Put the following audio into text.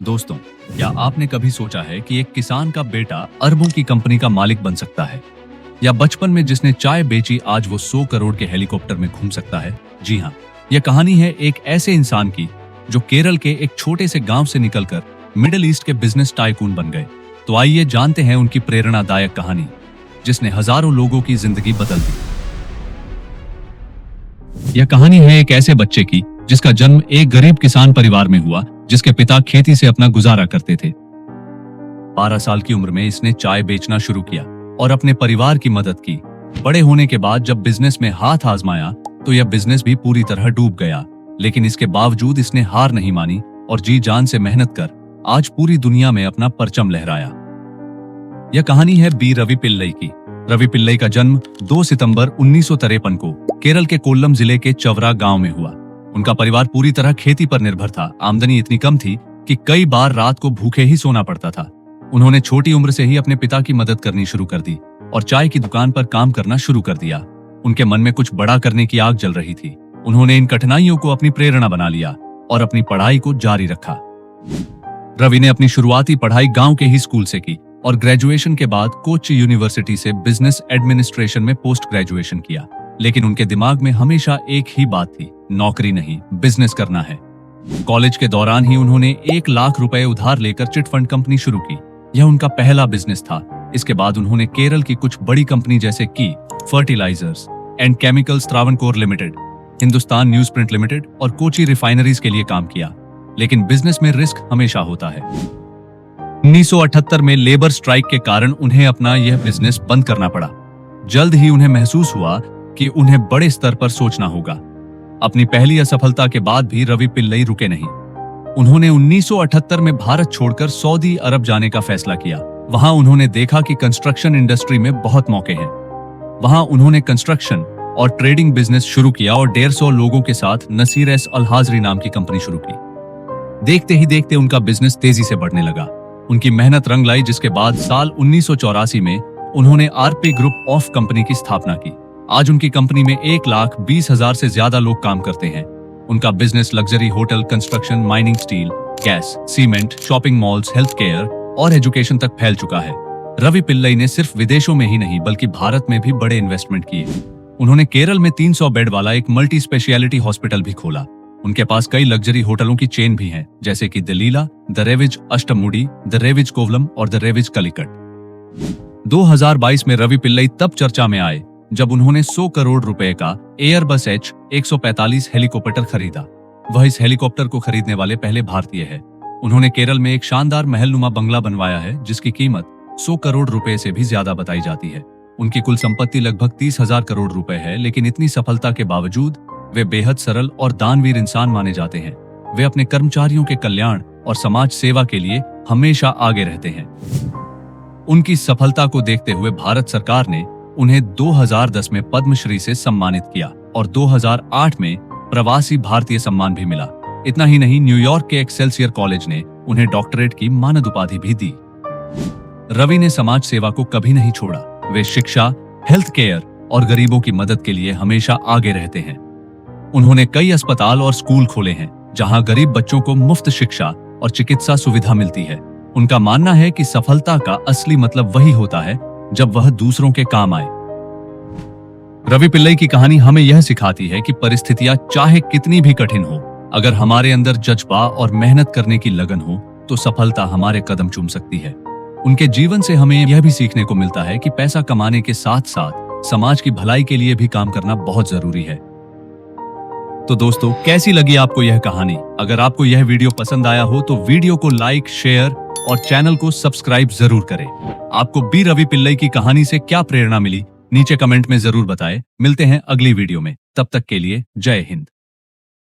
दोस्तों, क्या आपने कभी सोचा है कि एक किसान का बेटा अरबों की कंपनी का मालिक बन सकता है? या बचपन में जिसने चाय बेची आज वो 100 करोड़ के हेलीकॉप्टर में घूम सकता है? जी हाँ, यह कहानी है एक ऐसे इंसान की जो केरल के एक छोटे से गांव से निकलकर मिडिल ईस्ट के बिजनेस टाइकून बन गए। तो आइए जानते हैं उनकी प्रेरणादायक कहानी, जिसने हजारों लोगों की जिंदगी बदल दी। यह कहानी है एक ऐसे बच्चे की जिसका जन्म एक गरीब किसान परिवार में हुआ, जिसके पिता खेती से अपना गुजारा करते थे। 12 साल की उम्र में इसने चाय बेचना शुरू किया और अपने परिवार की मदद की। बड़े होने के बाद जब बिजनेस में हाथ आजमाया तो यह बिजनेस भी पूरी तरह डूब गया, लेकिन इसके बावजूद इसने हार नहीं मानी और जी जान से मेहनत कर आज पूरी दुनिया में अपना परचम लहराया। यह कहानी है बी रवि पिल्लई की। रवि पिल्लई का जन्म 2 सितंबर 1953 को केरल के कोल्लम जिले के चवरा गांव में हुआ। उनका परिवार पूरी तरह खेती पर निर्भर था। आमदनी इतनी कम थी कि कई बार रात को भूखे ही सोना पड़ता था। उन्होंने छोटी उम्र से ही अपने पिता की मदद करनी शुरू कर दी और चाय की दुकान पर काम करना शुरू कर दिया। उनके मन में कुछ बड़ा करने की आग जल रही थी। उन्होंने इन कठिनाइयों को अपनी प्रेरणा बना लिया और अपनी पढ़ाई को जारी रखा। रवि ने अपनी शुरुआती पढ़ाई गांव के ही स्कूल से की और ग्रेजुएशन के बाद कोच्चि यूनिवर्सिटी से बिजनेस एडमिनिस्ट्रेशन में पोस्ट ग्रेजुएशन किया। लेकिन उनके दिमाग में हमेशा एक ही बात थी, नौकरी नहीं, बिजनेस करना है। कॉलेज के दौरान ही उन्होंने 1 लाख रुपए उधार लेकर चिटफंड कंपनी शुरू की। यह उनका पहला बिजनेस था। इसके बाद उन्होंने केरल की कुछ बड़ी कंपनी जैसे कि fertilisers and chemicals Travancore limited, Hindustan newsprint limited और कोची रिफाइनरीज के लिए काम किया। लेकिन बिजनेस में रिस्क हमेशा होता है। 1978 में लेबर स्ट्राइक के कारण उन्हें अपना यह बिजनेस बंद करना पड़ा। जल्द ही उन्हें महसूस हुआ कि उन्हें बड़े स्तर पर सोचना होगा। अपनी पहली असफलता के बाद भी रवि पिल्लई रुके नहीं। उन्होंने 1978 में भारत छोड़कर सऊदी अरब जाने का फैसला किया। वहां उन्होंने देखा कि कंस्ट्रक्शन इंडस्ट्री में बहुत मौके हैं। वहां उन्होंने कंस्ट्रक्शन और ट्रेडिंग बिजनेस शुरू किया और 150 लोगों के साथ नसीर एस अल हाजरी नाम की कंपनी शुरू की। देखते ही देखते उनका बिजनेस तेजी से बढ़ने लगा। उनकी मेहनत रंग लाई, जिसके बाद साल 1984 में उन्होंने आरपी ग्रुप ऑफ कंपनी की स्थापना की। आज उनकी कंपनी में 1,20,000 से ज्यादा लोग काम करते हैं। उनका business luxury hotel, construction, mining, steel, gas, cement, shopping malls, health care और एजुकेशन तक फैल चुका है। रवि पिल्लई ने सिर्फ विदेशों में ही नहीं बल्कि भारत में भी बड़े इन्वेस्टमेंट किए। उन्होंने केरल में 300 बेड वाला एक मल्टी स्पेशलिटी हॉस्पिटल भी खोला। उनके पास कई लग्जरी होटलों की चेन भी हैं, जैसे कि the Leela, the ravages Ashtamudi, the ravages Kovalam और द रेविज कलिकट। 2022 में रवि पिल्लई तब चर्चा में आए जब उन्होंने 100 करोड़ रुपए का एयरबस H145 हेलीकॉप्टर खरीदा। वह इस हेलीकॉप्टर को खरीदने वाले पहले भारतीय है। उन्होंने केरल में एक शानदार महलनुमा बंगला बनवाया है, जिसकी कीमत 100 करोड़ रुपए से भी ज्यादा बताई जाती है। उनकी कुल संपत्ति लगभग 30,000 करोड़ रुपए है, लेकिन इतनी सफलता के बावजूद वे बेहद सरल और दानवीर इंसान माने जाते हैं। वे अपने कर्मचारियों के कल्याण और समाज सेवा के लिए हमेशा आगे रहते हैं। उनकी सफलता को देखते हुए भारत सरकार ने उन्हें 2010 में पद्मश्री से सम्मानित किया और 2008 में प्रवासी भारतीय सम्मान भी मिला। इतना ही नहीं, न्यूयॉर्क के एक्सेल्सियर कॉलेज ने उन्हें डॉक्टरेट की मानद उपाधि भी दी। रवि ने समाज सेवा को कभी नहीं छोड़ा। वे शिक्षा, हेल्थ केयर और गरीबों की मदद के लिए हमेशा आगे रहते हैं। उन्होंने कई अस्पताल और स्कूल खोले हैं, जहां गरीब बच्चों को मुफ्त शिक्षा और चिकित्सा सुविधा मिलती है। उनका मानना है कि सफलता का असली मतलब वही होता है जब वह दूसरों के काम आए। रवि पिल्लई की कहानी हमें यह सिखाती है कि परिस्थितियां चाहे कितनी भी कठिन हो, अगर हमारे अंदर जज्बा और मेहनत करने की लगन हो तो सफलता हमारे कदम चूम सकती है। उनके जीवन से हमें यह भी सीखने को मिलता है कि पैसा कमाने के साथ साथ समाज की भलाई के लिए भी काम करना बहुत जरूरी है। तो दोस्तों, कैसी लगी आपको यह कहानी? अगर आपको यह वीडियो पसंद आया हो तो वीडियो को लाइक, शेयर और चैनल को सब्सक्राइब जरूर करें। आपको बी रवि पिल्लई की कहानी से क्या प्रेरणा मिली, नीचे कमेंट में जरूर बताएं। मिलते हैं अगली वीडियो में। तब तक के लिए जय हिंद।